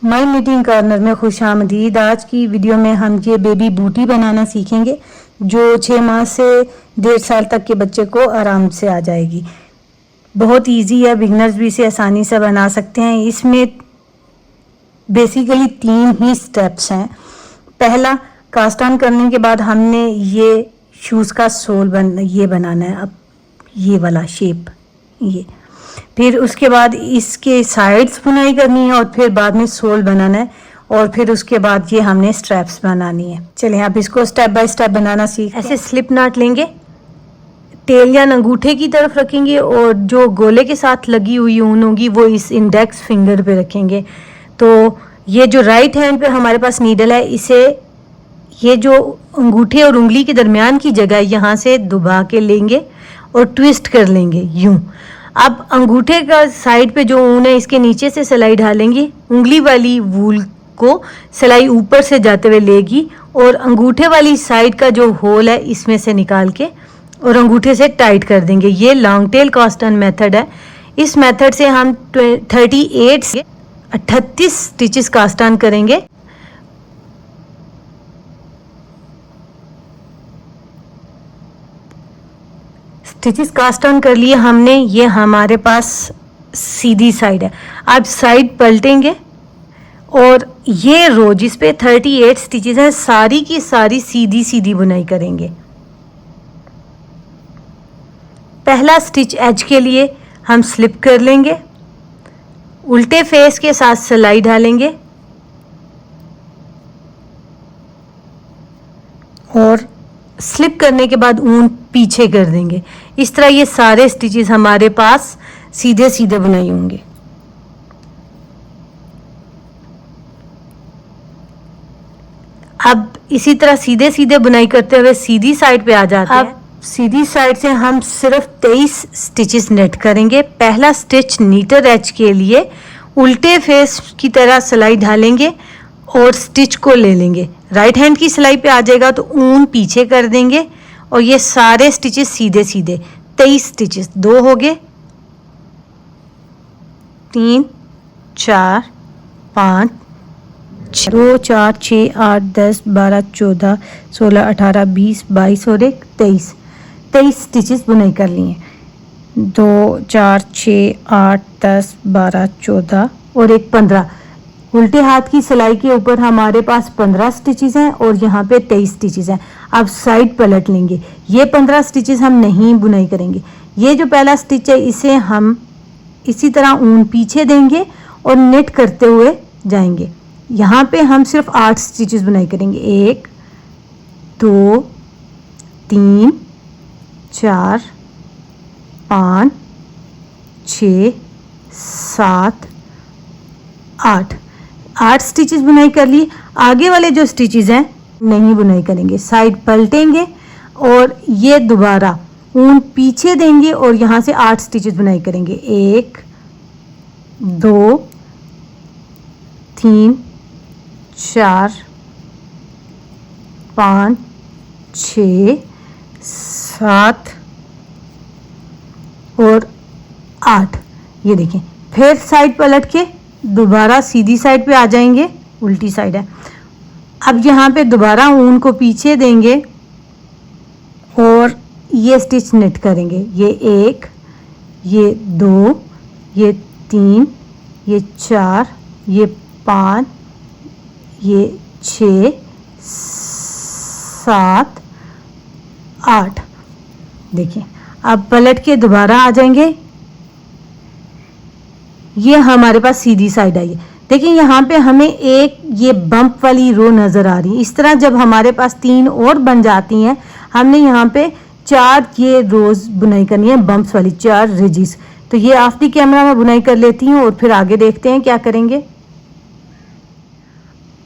My knitting corner में खुशामदीद। आज की वीडियो में हम ये बेबी बूटी बनाना सीखेंगे जो 6 माह से 1.5 साल तक के बच्चे को आराम से आ जाएगी। बहुत इजी है, बिगनर्स भी इसे आसानी से बना सकते हैं। इसमें बेसिकली 3 ही स्टेप्स हैं। पहला, कास्ट ऑन करने के बाद हमने ये शूज़ का सोल बनाना है। अब ये वाला शेप, ये फिर उसके बाद इसके साइड्स बुनाई करनी है और फिर बाद में सोल बनाना है और फिर उसके बाद ये हमने स्ट्रैप्स बनानी है। चलिए अब इसको स्टेप बाय स्टेप बनाना सीख। ऐसे स्लिप नॉट लेंगे, टेल या अंगूठे की तरफ रखेंगे और जो गोले के साथ लगी हुई ऊन होगी वो इस इंडेक्स फिंगर पे रखेंगे। तो ये जो राइट हैंड पे हमारे पास नीडल है, इसे ये जो अंगूठे और उंगली के दरमियान की जगह यहाँ से दबा के लेंगे और ट्विस्ट कर लेंगे यूं। अब अंगूठे का साइड पे जो ऊन है इसके नीचे से सिलाई ढालेंगे, उंगली वाली वूल को सिलाई ऊपर से जाते हुए लेगी और अंगूठे वाली साइड का जो होल है इसमें से निकाल के और अंगूठे से टाइट कर देंगे। ये long tail cast on method है। इस मेथड से हम 38 स्टिचेस कास्ट ऑन करेंगे। स्टिचेस कास्ट ऑन कर लिए हमने। ये हमारे पास सीधी साइड है। अब साइड पलटेंगे और ये रो जिस पे 38 स्टिचेस हैं सारी की सारी सीधी सीधी बुनाई करेंगे। पहला स्टिच एज के लिए हम स्लिप कर लेंगे, उल्टे फेस के साथ सिलाई डालेंगे और स्लिप करने के बाद ऊन पीछे कर देंगे। इस तरह ये सारे स्टिचेस हमारे पास सीधे सीधे बुनाई होंगे। अब इसी तरह सीधे सीधे बुनाई करते हुए सीधी साइड पे आ जाते हैं। अब सीधी साइड से हम सिर्फ 23 स्टिचेस नेट करेंगे। पहला स्टिच नीटर एज के लिए उल्टे फेस की तरह सिलाई ढालेंगे और स्टिच को ले लेंगे। राइट हैंड की सिलाई पे आ जाएगा तो ऊन पीछे कर देंगे और ये सारे स्टिचेस सीधे सीधे 23 स्टिचेस। 2 हो गए, 3 4 5 6, 2 4 6 8 10 12 14 16 18 20 22 और 1 23 स्टिचेस बुनाई कर लिए। 2 4 6 8 10 12 14 और 1 15। उल्टे हाथ की सिलाई के ऊपर हमारे पास 15 स्टिचेस हैं और यहाँ पे 23 स्टिचेस हैं। अब साइड पलट लेंगे। ये 15 स्टिचेस हम नहीं बुनाई करेंगे। ये जो पहला स्टिच है इसे हम इसी तरह ऊन पीछे देंगे और नेट करते हुए जाएंगे। यहाँ पे हम सिर्फ 8 स्टिचेस बुनाई करेंगे। 1 2 3 4 5 6 7 8 स्टिचेस बुनाई कर ली। आगे वाले जो स्टिचेस हैं नहीं बुनाई करेंगे। साइड पलटेंगे और ये दोबारा ऊन पीछे देंगे और यहाँ से 8 स्टिचेस बुनाई करेंगे। 1 2 3 4 5 6 7 और 8। ये देखें, फिर साइड पलट के दोबारा सीधी साइड पे आ जाएंगे, उल्टी साइड है। अब यहाँ पे दोबारा ऊन को पीछे देंगे और ये स्टिच नेट करेंगे। ये 1, ये 2, ये 3, ये 4, ये 5, ये 6 7 8। देखिए अब पलट के दोबारा आ जाएंगे। ये हमारे पास सीधी साइड आई है। देखिए यहाँ पे हमें एक ये बम्प वाली रो नज़र आ रही है। इस तरह जब हमारे पास 3 और बन जाती हैं हमने यहाँ पे 4 ये रोज बुनाई करनी है, बम्प्स वाली 4 रिजिस। तो ये ऑफ द कैमरा में बुनाई कर लेती हूँ और फिर आगे देखते हैं क्या करेंगे।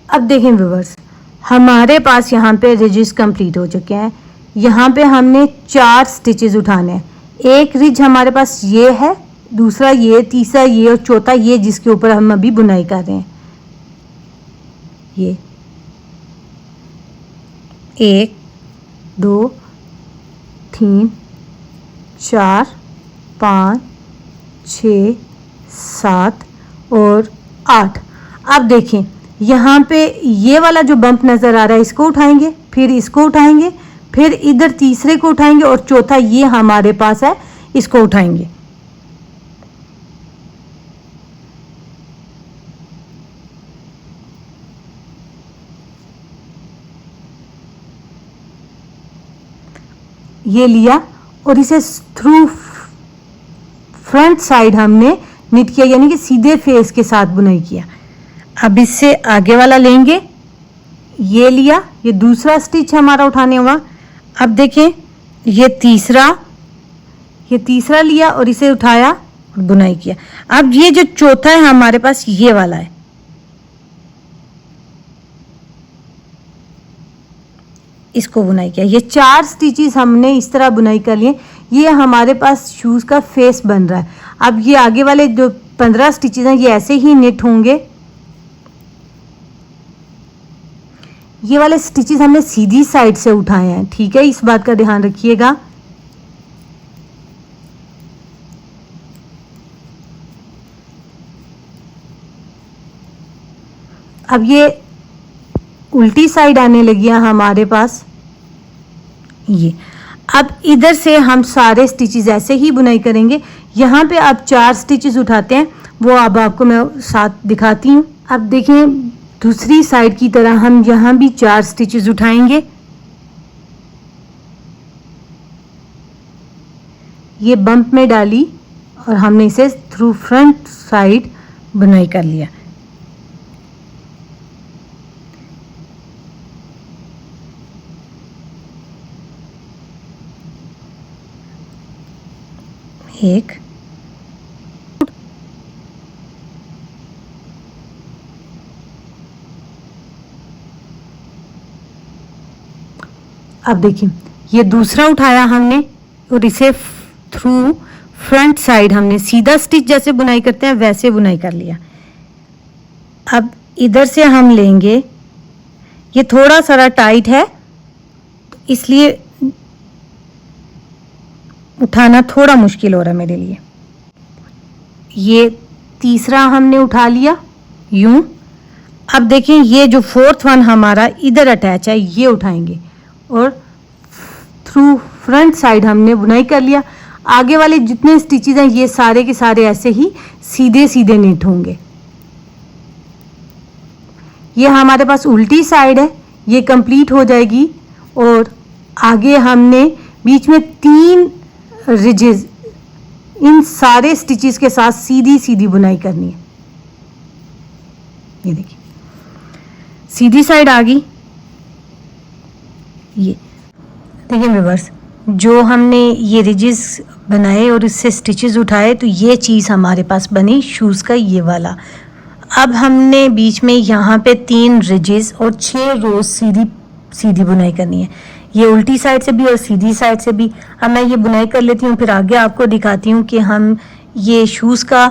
अब देखें व्यूअर्स, हमारे पास यहाँ पे रिजिस कंप्लीट हो चुके हैं। यहाँ पे हमने 4 स्टिचेस उठाने हैं। एक रिज हमारे पास ये है, दूसरा ये, तीसरा ये और चौथा ये जिसके ऊपर हम अभी बुनाई कर रहे हैं। ये 1 2 3 4 5 6 7 और 8। अब देखें यहाँ पे ये वाला जो बम्प नज़र आ रहा है इसको उठाएंगे, फिर इसको उठाएंगे, फिर इधर तीसरे को उठाएंगे और चौथा ये हमारे पास है, इसको उठाएंगे। ये लिया और इसे थ्रू फ्रंट साइड हमने निट किया, यानी कि सीधे फेस के साथ बुनाई किया। अब इससे आगे वाला लेंगे, ये लिया, ये दूसरा स्टिच हमारा उठाने हुआ। अब देखें ये तीसरा लिया और इसे उठाया और बुनाई किया। अब ये जो चौथा है हमारे पास ये वाला है, इसको बुनाई किया। ये 4 स्टिचेस हमने इस तरह बुनाई कर लिए। ये हमारे पास शूज़ का फेस बन रहा है। अब ये आगे वाले जो 15 स्टिचेस हैं ये ऐसे ही निट होंगे। ये वाले स्टिचेस हमने सीधी साइड से उठाए हैं, ठीक है, इस बात का ध्यान रखिएगा। अब ये उल्टी साइड आने लगी है हमारे पास ये। अब इधर से हम सारे स्टिचेस ऐसे ही बुनाई करेंगे। यहाँ पे आप 4 स्टिचेस उठाते हैं, वो अब आपको मैं साथ दिखाती हूँ। अब देखें दूसरी साइड की तरह हम यहाँ भी 4 स्टिचेस उठाएंगे। ये बम्प में डाली और हमने इसे थ्रू फ्रंट साइड बुनाई कर लिया। एक अब देखिए ये दूसरा उठाया हमने और इसे थ्रू फ्रंट साइड हमने सीधा स्टिच जैसे बुनाई करते हैं वैसे बुनाई कर लिया। अब इधर से हम लेंगे, ये थोड़ा सा टाइट है इसलिए उठाना थोड़ा मुश्किल हो रहा है मेरे लिए। ये तीसरा हमने उठा लिया यूं। अब देखें ये जो 4th वन हमारा इधर अटैच है ये उठाएंगे और थ्रू फ्रंट साइड हमने बुनाई कर लिया। आगे वाले जितने स्टिचेस हैं ये सारे के सारे ऐसे ही सीधे सीधे निट होंगे। ये हमारे पास उल्टी साइड है, ये कंप्लीट हो जाएगी और आगे हमने बीच में 3 रिजेस इन सारे स्टिचेस के साथ सीधी सीधी बुनाई करनी है। ये देखिए सीधी साइड आ गई। ये देखिए व्यूअर्स, जो हमने ये रिजेस बनाए और इससे स्टिचेस उठाए तो ये चीज़ हमारे पास बनी शूज़ का ये वाला। अब हमने बीच में यहाँ पे 3 रिजेस और 6 रोज सीधी सीधी बुनाई करनी है, ये उल्टी साइड से भी और सीधी साइड से भी। अब मैं ये बुनाई कर लेती हूँ, फिर आगे आपको दिखाती हूँ कि हम ये शूज़ का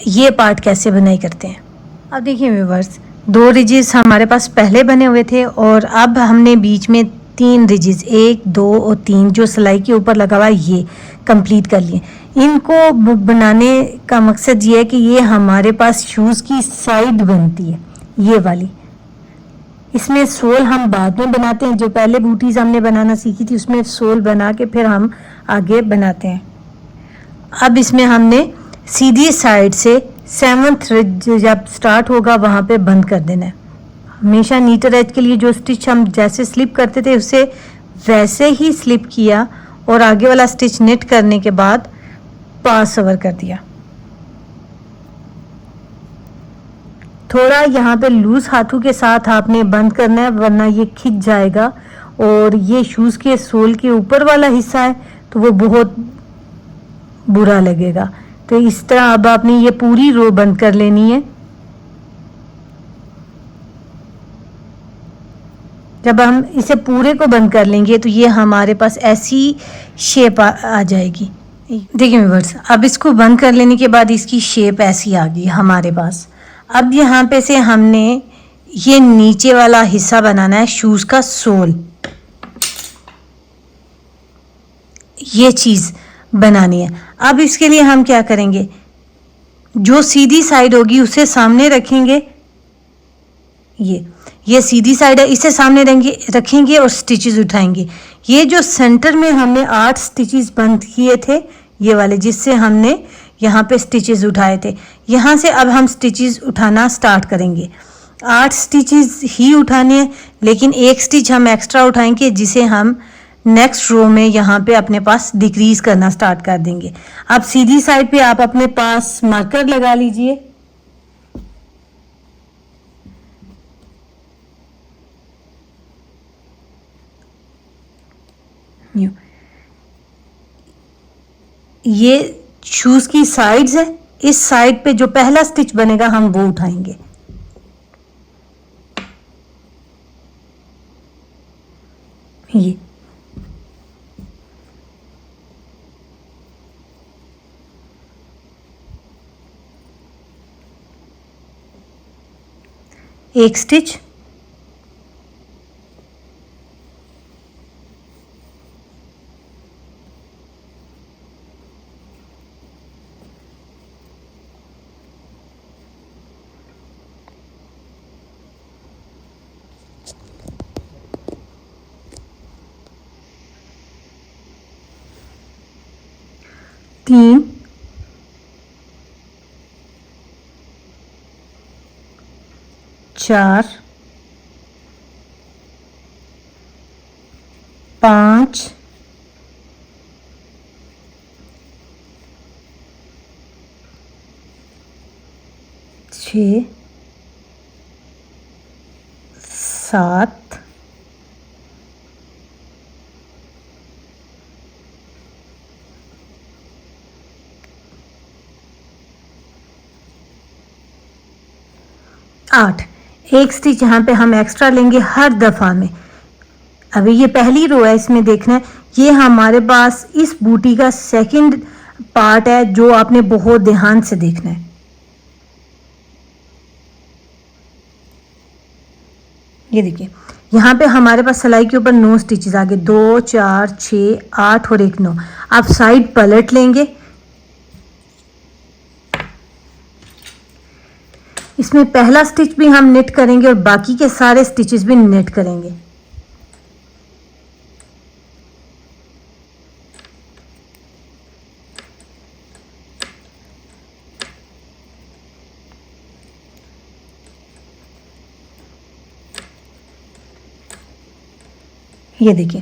ये पार्ट कैसे बुनाई करते हैं। अब देखिए व्यूअर्स, 2 रिजेस हमारे पास पहले बने हुए थे और अब हमने बीच में 3 रिजेस 1, 2 और 3 जो सिलाई के ऊपर लगा हुआ है ये कंप्लीट कर लिए। इनको बनाने का मकसद ये है कि ये हमारे पास शूज़ की साइड बनती है ये वाली। इसमें सोल हम बाद में बनाते हैं, जो पहले बूटीज़ हमने बनाना सीखी थी उसमें सोल बना के फिर हम आगे बनाते हैं। अब इसमें हमने सीधी साइड से 7th रिज जब स्टार्ट होगा वहाँ पे बंद कर देना है। हमेशा नीटर एज के लिए जो स्टिच हम जैसे स्लिप करते थे उससे वैसे ही स्लिप किया और आगे वाला स्टिच नेट करने के बाद पास ओवर कर दिया। थोड़ा यहाँ पे लूज हाथों के साथ आपने बंद करना है वरना ये खिंच जाएगा और ये शूज़ के सोल के ऊपर वाला हिस्सा है तो वो बहुत बुरा लगेगा। तो इस तरह अब आपने ये पूरी रो बंद कर लेनी है। जब हम इसे पूरे को बंद कर लेंगे तो ये हमारे पास ऐसी शेप आ जाएगी। देखिए व्यूअर्स, अब इसको बंद कर लेने के बाद इसकी शेप ऐसी आ गई हमारे पास। अब यहाँ पे से हमने ये नीचे वाला हिस्सा बनाना है शूज़ का सोल, ये चीज़ बनानी है। अब इसके लिए हम क्या करेंगे, जो सीधी साइड होगी उसे सामने रखेंगे ये सीधी साइड है, इसे सामने रखेंगे और स्टिचेस उठाएंगे। ये जो सेंटर में हमने 8 स्टिचेस बंद किए थे, ये वाले जिससे हमने यहाँ पे स्टिचेस उठाए थे, यहाँ से अब हम स्टिचेस उठाना स्टार्ट करेंगे। 8 स्टिचेस ही उठाने हैं, लेकिन एक स्टिच हम एक्स्ट्रा उठाएंगे जिसे हम नेक्स्ट रो में यहाँ पे अपने पास डिक्रीज करना स्टार्ट कर देंगे। अब सीधी साइड पे आप अपने पास मार्कर लगा लीजिए। ये शूज की साइड्स है, इस साइड पे जो पहला स्टिच बनेगा हम वो उठाएंगे। ये एक स्टिच, तीन, चार, 5, 6, 7, 8। एक स्टिच यहाँ पे हम एक्स्ट्रा लेंगे हर दफ़ा में। अभी ये पहली रो है, इसमें देखना है ये हमारे पास इस बूटी का सेकंड पार्ट है जो आपने बहुत ध्यान से देखना है। ये देखिए यहाँ पे हमारे पास सिलाई के ऊपर 9 स्टिचेस आ गए, 2, 4, 6, 8 और 1 9। आप साइड पलट लेंगे, इसमें पहला स्टिच भी हम नेट करेंगे और बाकी के सारे स्टिचेस भी नेट करेंगे। ये देखिए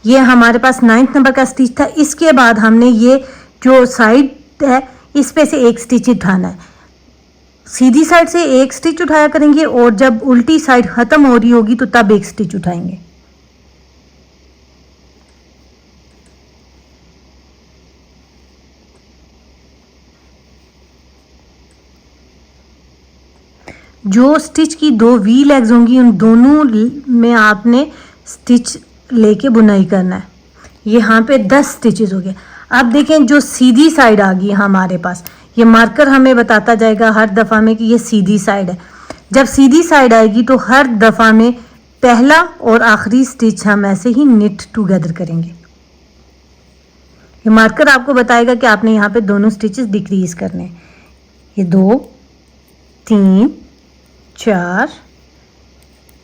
ये हमारे पास 9th नंबर का स्टिच था। इसके बाद हमने ये जो साइड है इस पे से एक स्टिच उठाना है। सीधी साइड से एक स्टिच उठाया करेंगे और जब उल्टी साइड खत्म हो रही होगी तो तब एक स्टिच उठाएंगे। जो स्टिच की 2 वी लेग्स होंगी उन दोनों में आपने स्टिच लेके बुनाई करना है। यहाँ पे 10 स्टिचेस हो गए। अब देखें जो सीधी साइड आ गई हमारे पास, ये मार्कर हमें बताता जाएगा हर दफ़ा में कि ये सीधी साइड है। जब सीधी साइड आएगी तो हर दफ़ा में पहला और आखिरी स्टिच हम ऐसे ही निट टुगेदर करेंगे। ये मार्कर आपको बताएगा कि आपने यहाँ पे दोनों स्टिचेस डिक्रीज करने हैं। ये 2, 3, 4,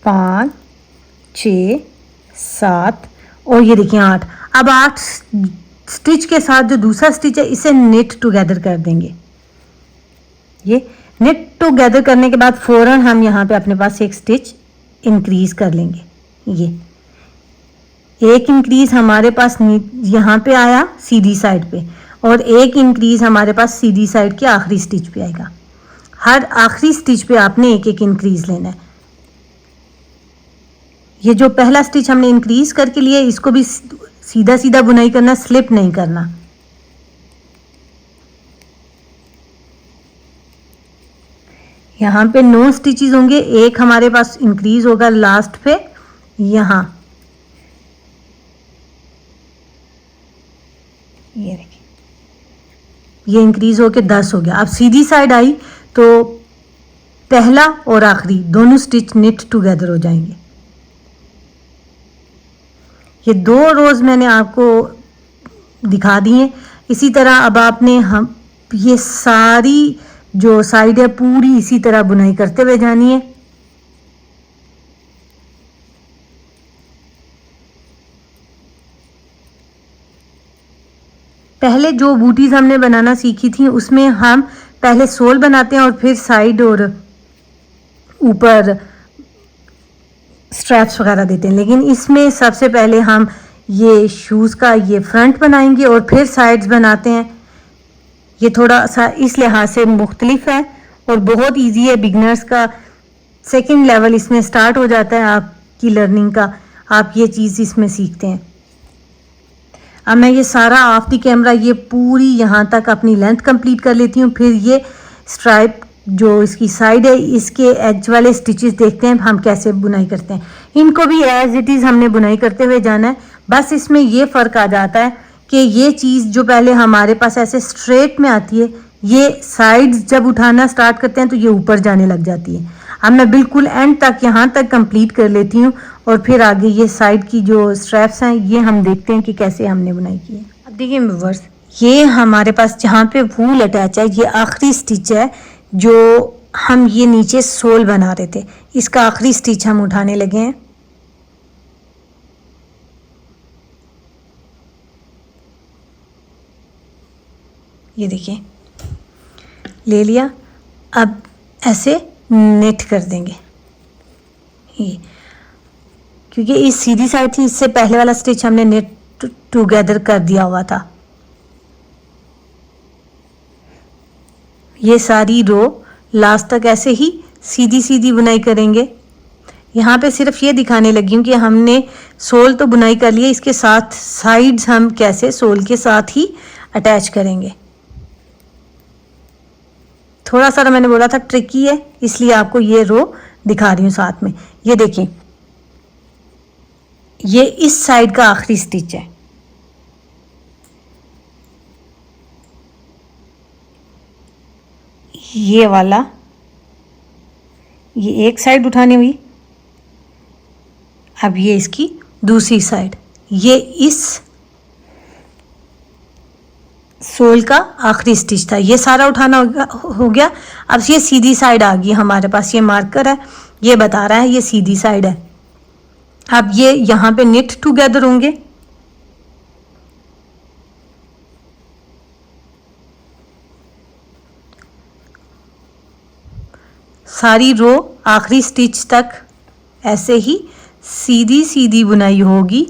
5, 6, 7 और ये देखिए 8। अब 8 स्टिच के साथ जो दूसरा स्टिच है इसे नेट टुगेदर कर देंगे। ये नेट टुगेदर करने के बाद फौरन हम यहाँ पे अपने पास एक स्टिच इंक्रीज कर लेंगे। ये एक इंक्रीज हमारे पास यहाँ पे आया सीधी साइड पे और एक इंक्रीज हमारे पास सीधी साइड के आखिरी स्टिच पे आएगा। हर आखिरी स्टिच पे आपने एक एक इंक्रीज लेना है। ये जो पहला स्टिच हमने इंक्रीज करके लिया इसको भी सीधा सीधा बुनाई करना, स्लिप नहीं करना। यहाँ पे 9 स्टिचेस होंगे, एक हमारे पास इंक्रीज होगा लास्ट पे यहाँ। ये देखिए ये इंक्रीज होके 10 हो गया। अब सीधी साइड आई तो पहला और आखिरी दोनों स्टिच निट टुगेदर हो जाएंगे। ये 2 रोज मैंने आपको दिखा दी हैं। इसी तरह अब आपने हम ये सारी जो साइड है पूरी इसी तरह बुनाई करते हुए जानी है। पहले जो बूटीज हमने बनाना सीखी थी उसमें हम पहले सोल बनाते हैं और फिर साइड और ऊपर स्ट्रैप्स वगैरह देते हैं, लेकिन इसमें सबसे पहले हम ये शूज़ का ये फ्रंट बनाएंगे और फिर साइड्स बनाते हैं। ये थोड़ा सा इस लिहाज से मुख्तलिफ है और बहुत इजी है। बिगनर्स का सेकंड लेवल इसमें स्टार्ट हो जाता है आपकी लर्निंग का, आप ये चीज़ इसमें सीखते हैं। अब मैं ये सारा ऑफ द कैमरा ये पूरी यहाँ तक अपनी लेंथ कंप्लीट कर लेती हूँ। फिर ये स्ट्राइप जो इसकी साइड है इसके एज वाले स्टिचेस देखते हैं हम कैसे बुनाई करते हैं। इनको भी एज इट इज़ हमने बुनाई करते हुए जाना है। बस इसमें ये फ़र्क आ जाता है कि ये चीज़ जो पहले हमारे पास ऐसे स्ट्रेट में आती है, ये साइड्स जब उठाना स्टार्ट करते हैं तो ये ऊपर जाने लग जाती है। अब मैं बिल्कुल एंड तक यहाँ तक कंप्लीट कर लेती हूँ और फिर आगे ये साइड की जो स्ट्रैप्स हैं ये हम देखते हैं कि कैसे हमने बुनाई की है। अब देखिए व्यूअर्स, ये हमारे पास जहाँ पे वूल अटैच है ये आखिरी स्टिच है जो हम ये नीचे सोल बना रहे थे, इसका आखिरी स्टिच हम उठाने लगे हैं। ये देखिए ले लिया। अब ऐसे नेट कर देंगे ये, क्योंकि इस सीधी साइड थी, इससे पहले वाला स्टिच हमने नेट टुगेदर कर दिया हुआ था। ये सारी रो लास्ट तक ऐसे ही सीधी सीधी बुनाई करेंगे। यहाँ पे सिर्फ ये दिखाने लगी हूँ कि हमने सोल तो बुनाई कर लिया, इसके साथ साइड्स हम कैसे सोल के साथ ही अटैच करेंगे। थोड़ा सा मैंने बोला था ट्रिकी है, इसलिए आपको ये रो दिखा रही हूँ साथ में। ये देखिए, ये इस साइड का आखिरी स्टिच है। ये वाला, ये एक साइड उठानी हुई। अब ये इसकी दूसरी साइड, ये इस सोल का आखिरी स्टिच था। ये सारा उठाना हो गया। अब ये सीधी साइड आ गई हमारे पास, ये मार्कर है, ये बता रहा है ये सीधी साइड है। अब ये यहाँ पे निट टुगेदर होंगे। सारी रो आखिरी स्टिच तक ऐसे ही सीधी सीधी बुनाई होगी।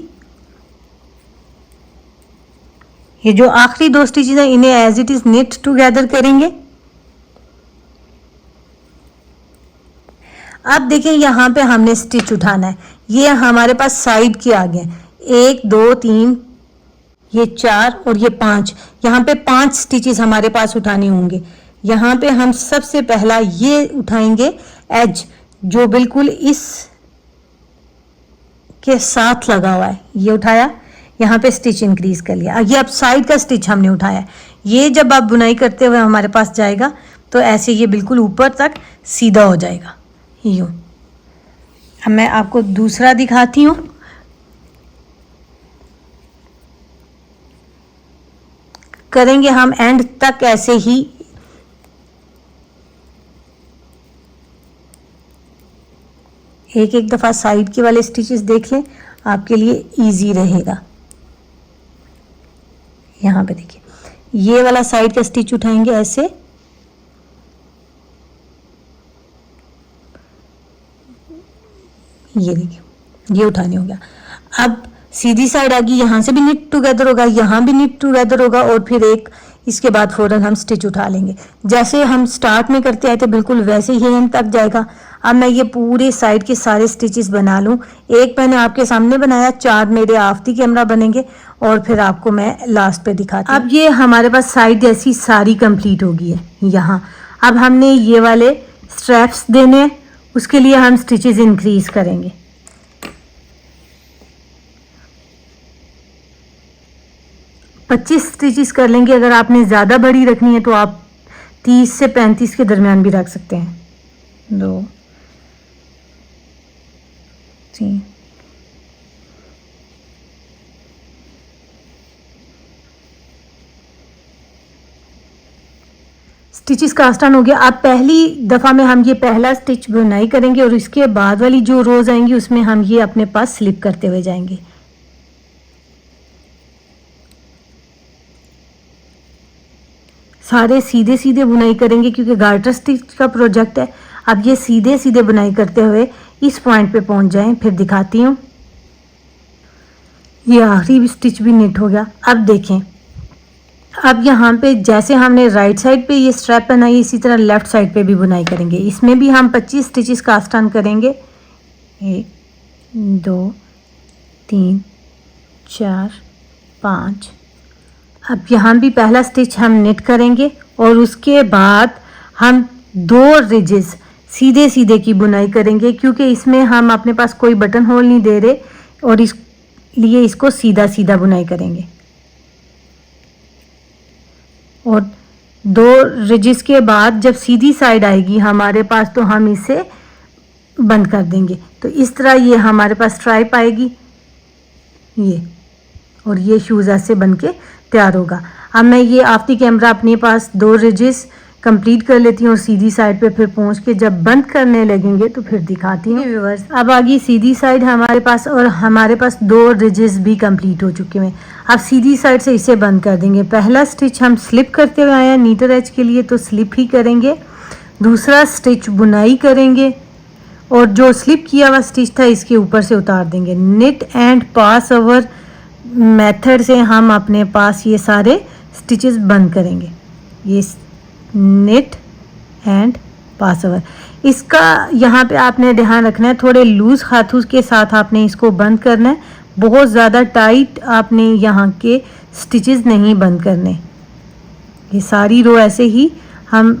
ये जो आखिरी दो स्टिचेस हैं इन्हें as it is knit together करेंगे। अब देखें यहाँ पे हमने स्टिच उठाना है। ये हमारे पास साइड के आगे 1 2 3, ये 4 और ये 5, यहाँ पे 5 स्टिचेस हमारे पास उठाने होंगे। यहाँ पे हम सबसे पहला ये उठाएंगे एज जो बिल्कुल इस के साथ लगा हुआ है, ये उठाया, यहाँ पे स्टिच इंक्रीज कर लिया। ये अब साइड का स्टिच हमने उठाया। ये जब आप बुनाई करते हुए हमारे पास जाएगा तो ऐसे ये बिल्कुल ऊपर तक सीधा हो जाएगा यूँ। अब मैं आपको दूसरा दिखाती हूँ। करेंगे हम एंड तक ऐसे ही। एक एक दफ़ा साइड के वाले स्टिचेस देख लें, आपके लिए इजी रहेगा। यहाँ पे देखिए, ये वाला साइड का स्टिच उठाएंगे ऐसे, ये देखिए ये उठाने हो गया। अब सीधी साइड आ गई, यहाँ से भी निट टुगेदर होगा, यहाँ भी निट टुगेदर होगा और फिर एक इसके बाद फौरन हम स्टिच उठा लेंगे। जैसे हम स्टार्ट में करते आए थे बिल्कुल वैसे ही एंड तक जाएगा। अब मैं ये पूरे साइड के सारे स्टिचेस बना लूँ। एक मैंने आपके सामने बनाया, 4 मेरे ऑफ द कैमरा बनेंगे और फिर आपको मैं लास्ट पे दिखाती हूँ। अब ये हमारे पास साइड ऐसी सारी कंप्लीट होगी है यहाँ। अब हमने ये वाले स्ट्रैप्स देने हैं, उसके लिए हम स्टिचेस इंक्रीज करेंगे। पच्चीस स्टिचेस कर लेंगे। अगर आपने ज़्यादा बड़ी रखनी है तो आप 30 से 35 के दरमियान भी रख सकते हैं। 2 3 स्टिचेस कास्ट ऑन हो गया। अब पहली दफ़ा में हम ये पहला स्टिच बुनाई करेंगे और इसके बाद वाली जो रोज़ आएंगी उसमें हम ये अपने पास स्लिप करते हुए जाएंगे। सारे सीधे सीधे बुनाई करेंगे क्योंकि गार्टर स्टिच का प्रोजेक्ट है। अब ये सीधे सीधे बुनाई करते हुए इस पॉइंट पे पहुंच जाएं, फिर दिखाती हूँ। ये आखिरी स्टिच भी निट हो गया। अब देखें, अब यहाँ पे जैसे हमने राइट साइड पे ये स्ट्रैप बनाई, इसी तरह लेफ्ट साइड पे भी बुनाई करेंगे। इसमें भी हम 25 स्टिचेस कास्ट ऑन करेंगे। 1 2 3 4 5। अब यहाँ भी पहला स्टिच हम निट करेंगे और उसके बाद हम 2 रिजेस सीधे सीधे की बुनाई करेंगे क्योंकि इसमें हम अपने पास कोई बटन होल नहीं दे रहे और इसलिए इसको सीधा सीधा बुनाई करेंगे। और 2 रिजेस के बाद जब सीधी साइड आएगी हमारे पास तो हम इसे बंद कर देंगे। तो इस तरह ये हमारे पास स्ट्राइप आएगी ये, और ये शूज़ ऐसे बन के तैयार होगा। अब मैं ये आफ्ती कैमरा अपने पास 2 रिजेस कंप्लीट कर लेती हूँ और सीधी साइड पे फिर पहुँच के जब बंद करने लगेंगे तो फिर दिखाती हूँ व्यूअर्स। अब आ गई सीधी साइड हमारे पास और हमारे पास 2 रिजेस भी कंप्लीट हो चुके हैं। अब सीधी साइड से इसे बंद कर देंगे। पहला स्टिच हम स्लिप करते हुए आए हैं नीटर एज के लिए, तो स्लिप ही करेंगे। दूसरा स्टिच बुनाई करेंगे और जो स्लिप किया हुआ स्टिच था इसके ऊपर से उतार देंगे। Knit and pass over method से हम अपने पास ये सारे स्टिचेस बंद करेंगे। ये निट एंड पास ओवर, इसका यहाँ पे आपने ध्यान रखना है, थोड़े लूज हाथों के साथ आपने इसको बंद करना है। बहुत ज़्यादा टाइट आपने यहाँ के स्टिचेस नहीं बंद करने। ये सारी रो ऐसे ही हम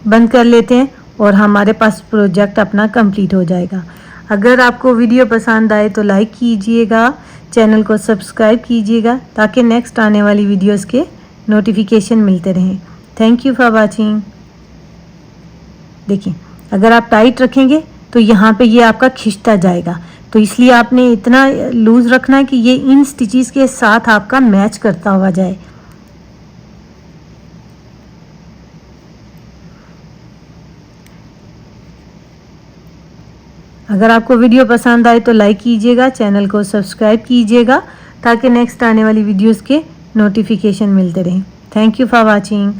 बंद कर लेते हैं और हमारे पास प्रोजेक्ट अपना कंप्लीट हो जाएगा। अगर आपको वीडियो पसंद आए तो लाइक कीजिएगा, चैनल को सब्सक्राइब कीजिएगा ताकि नेक्स्ट आने वाली वीडियोस के नोटिफिकेशन मिलते रहें। Thank you for watching. देखिए, अगर आप टाइट रखेंगे तो यहाँ पे ये आपका खिंचता जाएगा, तो इसलिए आपने इतना लूज रखना है कि ये इन स्टिचेस के साथ आपका मैच करता हुआ जाए। अगर आपको वीडियो पसंद आए तो लाइक कीजिएगा, चैनल को सब्सक्राइब कीजिएगा ताकि नेक्स्ट आने वाली वीडियोस के नोटिफिकेशन मिलते रहें। Thank you for watching.